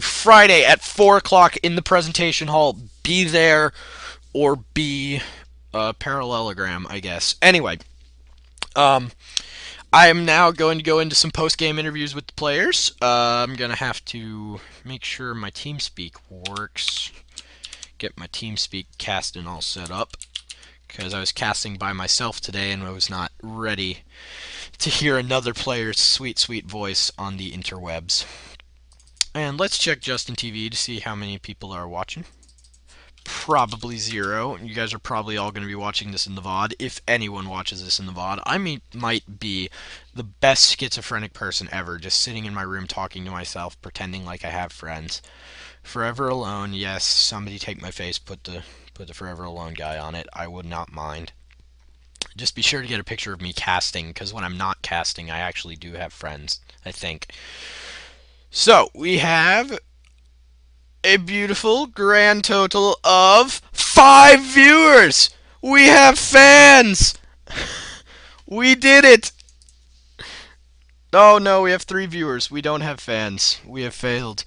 Friday at 4 o'clock in the presentation hall. Be there or be a parallelogram, I guess. Anyway, um, I am now going to go into some post-game interviews with the players. I'm going to have to make sure my TeamSpeak works. Get my TeamSpeak casting all set up, because I was casting by myself today and I was not ready to hear another player's sweet, sweet voice on the interwebs. And let's check Justin TV to see how many people are watching. Probably 0. You guys are probably all going to be watching this in the VOD. If anyone watches this in the VOD, might be the best schizophrenic person ever, just sitting in my room talking to myself, pretending like I have friends. Forever Alone, yes, somebody take my face, put the Forever Alone guy on it. I would not mind. Just be sure to get a picture of me casting, because when I'm not casting, I actually do have friends, I think. So, we have a beautiful grand total of 5 viewers! We have fans! We did it! Oh no, we have 3 viewers. We don't have fans. We have failed.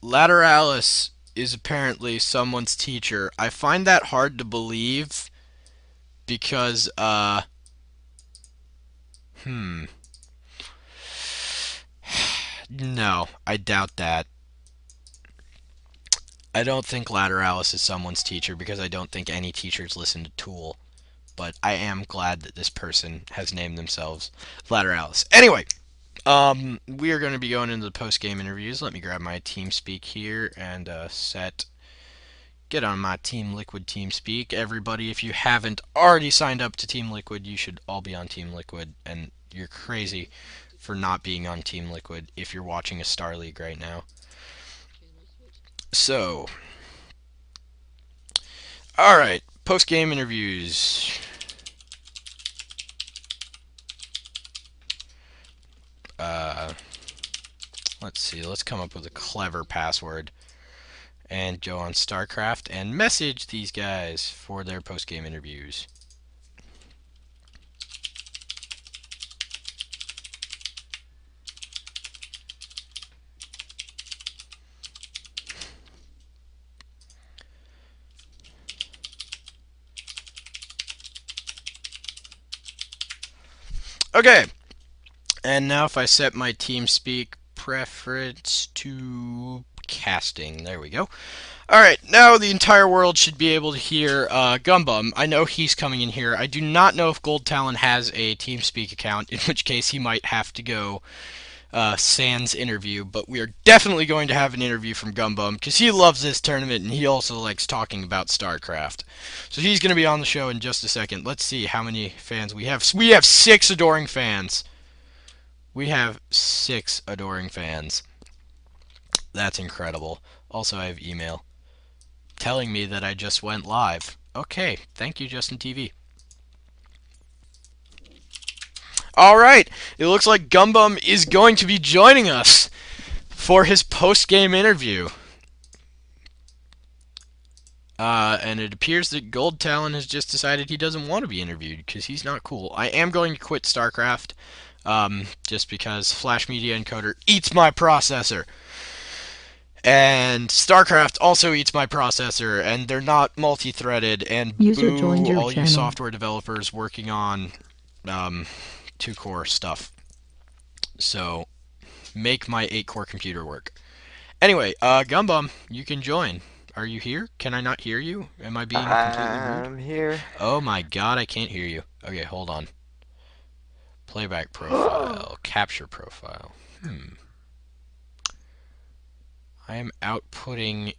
Lateralis is apparently someone's teacher. I find that hard to believe because, no, I doubt that. I don't think Lateralis is someone's teacher because I don't think any teachers listen to Tool. But I am glad that this person has named themselves Lateralis. Anyway, we are going to be going into the post-game interviews. Let me grab my TeamSpeak here and get on my Team Liquid TeamSpeak. Everybody, if you haven't already signed up to Team Liquid, you should all be on Team Liquid, and you're crazy for not being on Team Liquid if you're watching a Star League right now. So, alright, post-game interviews. Let's see, let's come up with a clever password and go on StarCraft and message these guys for their post-game interviews. Okay, and now if I set my TeamSpeak preference to casting, there we go. Alright, now the entire world should be able to hear Gumbum. I know he's coming in here. I do not know if Gold Talon has a TeamSpeak account, in which case he might have to go sans interview, but we are definitely going to have an interview from Gumbum, because he loves this tournament, and he also likes talking about StarCraft. So he's going to be on the show in just a second. Let's see how many fans we have. We have 6 adoring fans. We have 6 adoring fans. That's incredible. Also, I have email telling me that I just went live. Okay, thank you, Justin TV. Alright, it looks like Gumbum is going to be joining us for his post-game interview. And it appears that Gold Talon has just decided he doesn't want to be interviewed because he's not cool. I am going to quit StarCraft, just because Flash Media Encoder eats my processor. And StarCraft also eats my processor, and they're not multi-threaded, and User joined boo your all you channel. software developers working on 2-core stuff. So, make my 8-core computer work. Anyway, Gumbum, you can join. Are you here? Can I not hear you? Am I being completely rude? I'm here. Oh my god, I can't hear you. Okay, hold on. Playback profile. Capture profile. I am outputting...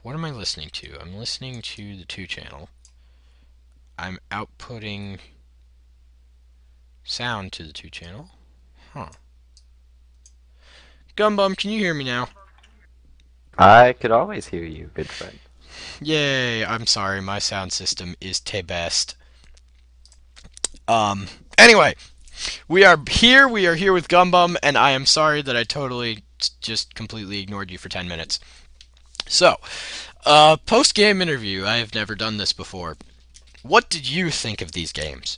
What am I listening to? I'm listening to the 2 channel. I'm outputting sound to the 2 channel. Huh. Gumbum, can you hear me now? I could always hear you, good friend. Yay, I'm sorry, my sound system is the best. Anyway, we are here with Gumbum, and I am sorry that I totally just completely ignored you for 10 minutes. So, post-game interview. I have never done this before. What did you think of these games?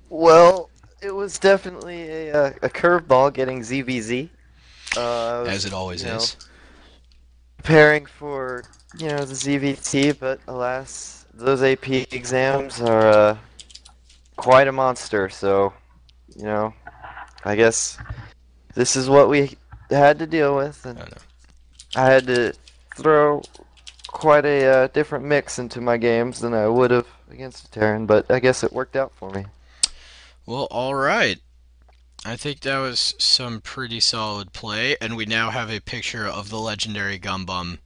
Well, it was definitely a curveball getting ZVZ. I As was, it always is. preparing for, the ZVT, but alas, those AP exams are quite a monster. So, you know, I guess this is what we had to deal with, I and don't know. I had to throw quite a different mix into my games than I would have against a Terran, but I guess it worked out for me. Well, all right. I think that was some pretty solid play, and we now have a picture of the legendary Gumbum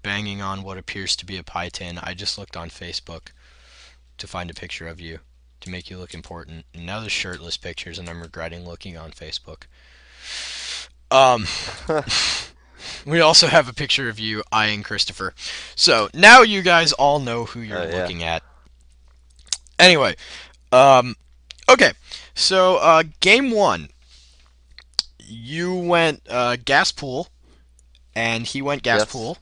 banging on what appears to be a pie tin. I just looked on Facebook to find a picture of you to make you look important. And now there's shirtless pictures, and I'm regretting looking on Facebook. Um, we also have a picture of you eyeing Christopher. So now you guys all know who you're Yeah. looking at. Anyway, um, okay. So game one, you went gas pool, and he went gas Yes. pool,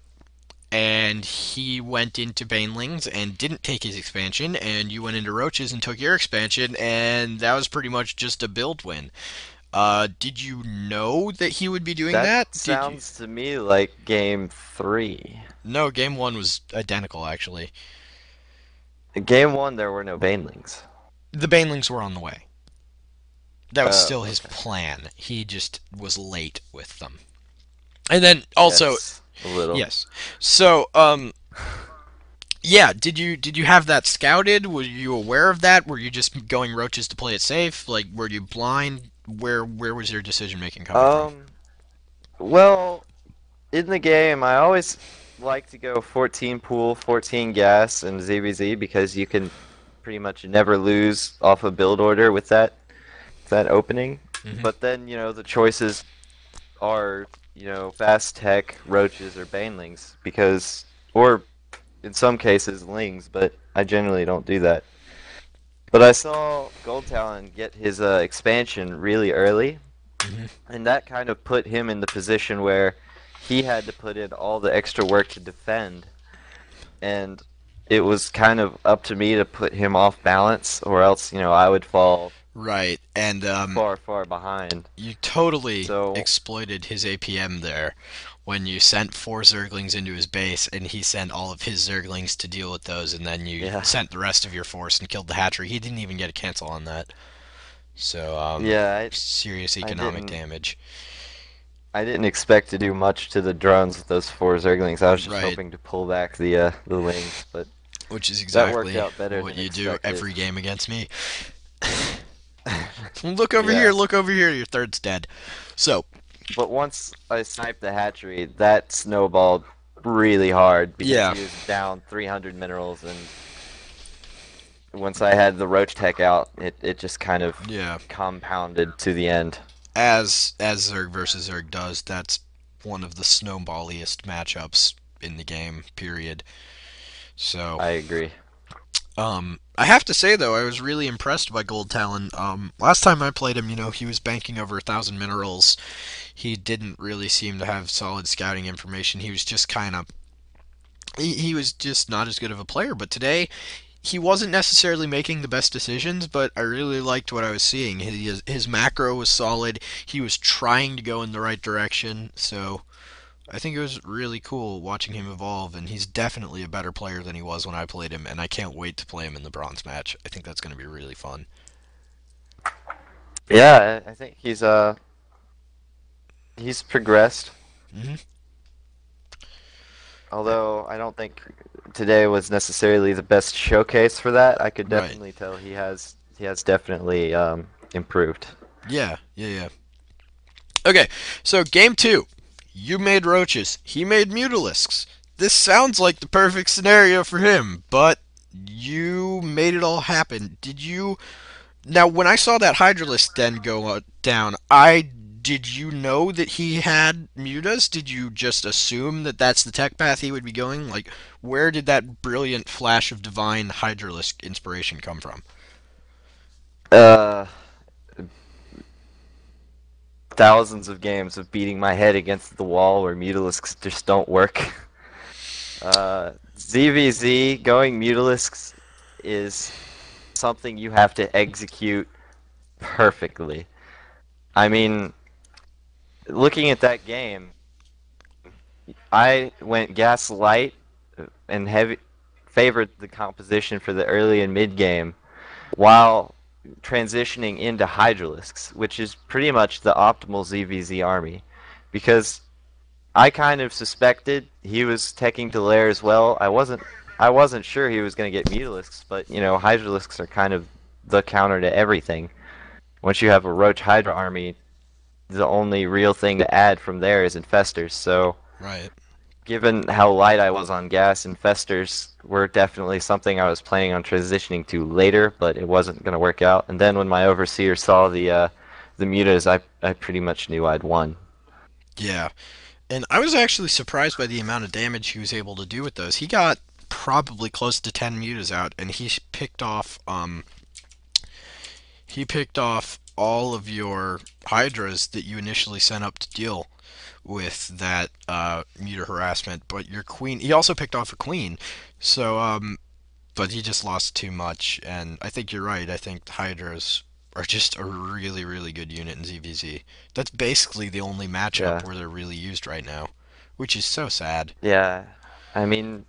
and he went into Banelings and didn't take his expansion, and you went into Roaches and took your expansion, and that was pretty much just a build win. Did you know that he would be doing That that? Did you? sounds to me like game three. No, game one was identical actually. In game one, there were no banelings. The Banelings were on the way. That was Oh, still his okay. plan. He just was late with them. And then also, Yes, a little. yes. So, yeah, did you have that scouted? Were you aware of that? Were you just going Roaches to play it safe? Like, were you blind? Where was your decision making coming from? Um, well, in the game, I always like to go 14 pool, 14 gas, and ZBZ because you can pretty much never lose off a build order with that opening. Hmm. But then, the choices are, fast tech, roaches, or banelings because, or in some cases, lings, but I generally don't do that. But I saw Gold Talon get his expansion really early, Hmm. and that kind of put him in the position where he had to put in all the extra work to defend, and it was kind of up to me to put him off balance, or else, I would fall Right, and far, far behind. you totally So, exploited his APM there when you sent four Zerglings into his base and he sent all of his Zerglings to deal with those, and then you yeah, sent the rest of your force and killed the hatchery. He didn't even get a cancel on that. So, yeah, serious I economic didn't. damage. I didn't expect to do much to the drones with those four Zerglings. I was just Right, hoping to pull back the lings, but which is that worked exactly out better what than you do expected. every game against me. Yeah. Look over here, your third's dead. So, But once I sniped the hatchery, that snowballed really hard because yeah, he was down 300 minerals, and once I had the roach tech out, it just kind of yeah. compounded to the end. As Zerg versus Zerg does, that's one of the snowballiest matchups in the game, period. So, I agree. I have to say though, I was really impressed by Gold Talon. Last time I played him, he was banking over 1,000 minerals. He didn't really seem to have solid scouting information. He was just kind of, he was just not as good of a player. But today, he wasn't necessarily making the best decisions, but I really liked what I was seeing. His macro was solid. He was trying to go in the right direction. So I think it was really cool watching him evolve, and he's definitely a better player than he was when I played him, and I can't wait to play him in the bronze match. I think that's going to be really fun. Yeah, I think he's progressed. Hmm. Although I don't think today was necessarily the best showcase for that, I could Right. definitely tell he has definitely improved. Yeah, yeah, yeah. Okay, so game two. You made roaches. He made mutalisks. This sounds like the perfect scenario for him, but you made it all happen. Did you? Now, when I saw that Hydralisk den go down, I did you know that he had mutas? Did you just assume that that's the tech path he would be going? Like, where did that brilliant flash of divine Hydralisk inspiration come from? Uh, Thousands of games of beating my head against the wall where mutalisks just don't work. ZVZ going mutalisks is something you have to execute perfectly. I mean, looking at that game, I went gas light and heavy, favored the composition for the early and mid game while transitioning into Hydralisks, which is pretty much the optimal ZVZ army. Because I kind of suspected he was taking to lair as well. I wasn't sure he was going to get Mutalisks, but Hydralisks are kind of the counter to everything. Once you have a Roach Hydra army, the only real thing to add from there is Infestors. So, Right. given how light I was on gas, Infestors were definitely something I was planning on transitioning to later, but it wasn't going to work out. And then when my overseer saw the mutas, I pretty much knew I'd won. Yeah. And I was actually surprised by the amount of damage he was able to do with those. He got probably close to 10 mutas out, and he picked off all of your hydras that you initially sent up to deal with that muta harassment. But your queen, he also picked off a queen. So but he just lost too much. And I think you're right. I think hydras are just a really, really good unit in ZVZ. That's basically the only matchup Yeah. where they're really used right now, which is so sad. Yeah. I mean,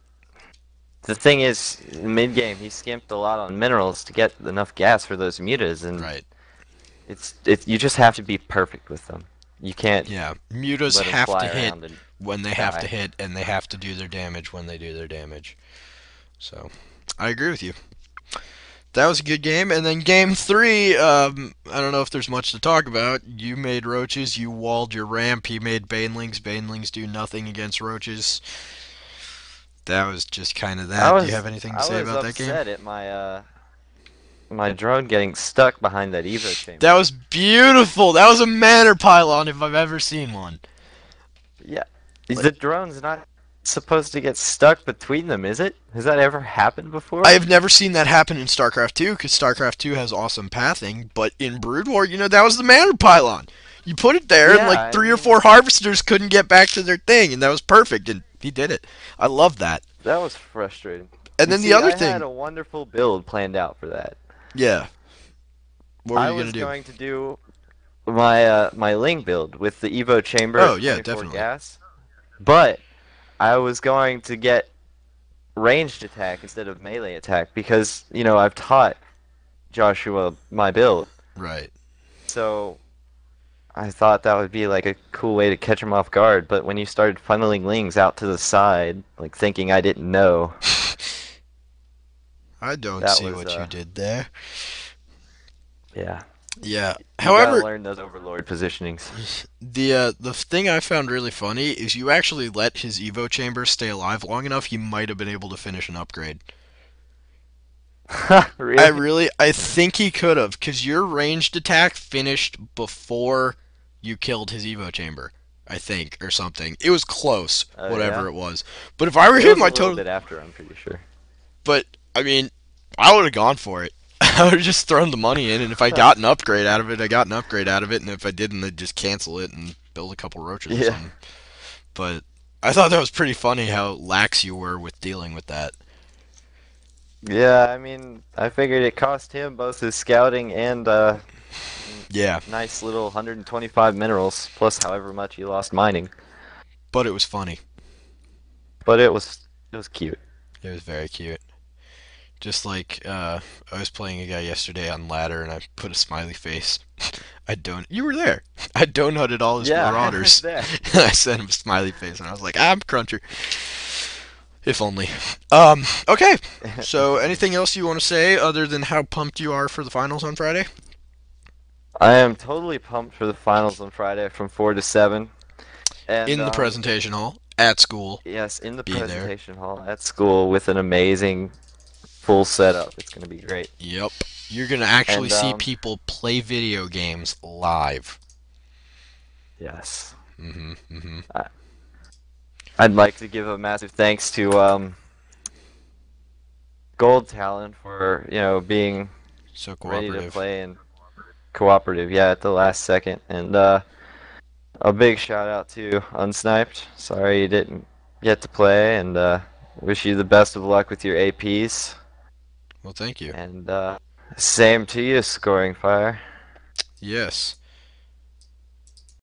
the thing is, mid game he skimped a lot on minerals to get enough gas for those mutas, and Right. you just have to be perfect with them. You can't Yeah. Mutas let them have to fly hit around and when they have to die. hit, and they have to do their damage when they do their damage. So, I agree with you. That was a good game. And then game three, I don't know if there's much to talk about. You made roaches, you walled your ramp, he made banelings. Banelings do nothing against roaches. That was just kind of I that. Do you have was anything to I say was about that game? upset at my drone getting stuck behind that Evo That chamber. was beautiful. That was a manor pylon if I've ever seen one. Yeah, Like, the drone's not supposed to get stuck between them, is it? Has that ever happened I before? have never seen that happen in StarCraft 2 because StarCraft 2 has awesome pathing, but in Brood War, that was the manor pylon. You put it there, and Yeah, like I three or mean, four harvesters couldn't get back to their thing, and that was perfect, and he did it. I love that. that was frustrating. And You then the see, other I had thing, a wonderful build planned out for that. yeah, what were I you gonna was do? going to do my Ling build with the Evo chamber Oh at yeah, 24 definitely. gas, but I was going to get ranged attack instead of melee attack because, I've taught Joshua my build. Right. So I thought that would be like a cool way to catch him off guard, but when you started funneling Lings out to the side, like thinking I didn't know, I don't that see was what you did there. yeah. Yeah. You gotta However, learn those overlord positionings. the thing I found really funny is you actually let his Evo chamber stay alive long enough. He might have been able to finish an upgrade. Really? I think he could have, because your ranged attack finished before you killed his Evo chamber. I think, or something. It was close, Oh whatever yeah? it was. But if I were It him, was a I little totally. bit after, I'm pretty sure. But I mean, I would have gone for it. I would have just thrown the money in, and if I got an upgrade out of it, I got an upgrade out of it, and if I didn't, I'd just cancel it and build a couple roaches or Yeah. something. But I thought that was pretty funny how lax you were with dealing with that. Yeah, I mean, I figured it cost him both his scouting and Yeah, nice little 125 minerals, plus however much he lost mining. but it was funny. But it was cute. It was very cute. Just like I was playing a guy yesterday on ladder, and I put a smiley face. I don't. You were there. I donutted all his Yeah, I was marauders, there. and I sent him a smiley face, and I was like, "I'm Cruncher." If only. Okay. So, If only. anything else you want to say other than how pumped you are for the finals on Friday? I am totally pumped for the finals on Friday from 4 to 7. And In the presentation hall at school. yes, in the Be there. presentation hall at school with an amazing full setup. It's going to be great. Yep. You're gonna actually And see people play video games live. yes. Mhm. Mhm. I, I'd like to give a massive thanks to Gold Talon for, being So ready to cooperative. play and cooperative, yeah, at the last second. And a big shout out to Unsniped. Sorry you didn't get to play, and wish you the best of luck with your APs. Well, thank you. And same to you, Scoring Fire. Yes.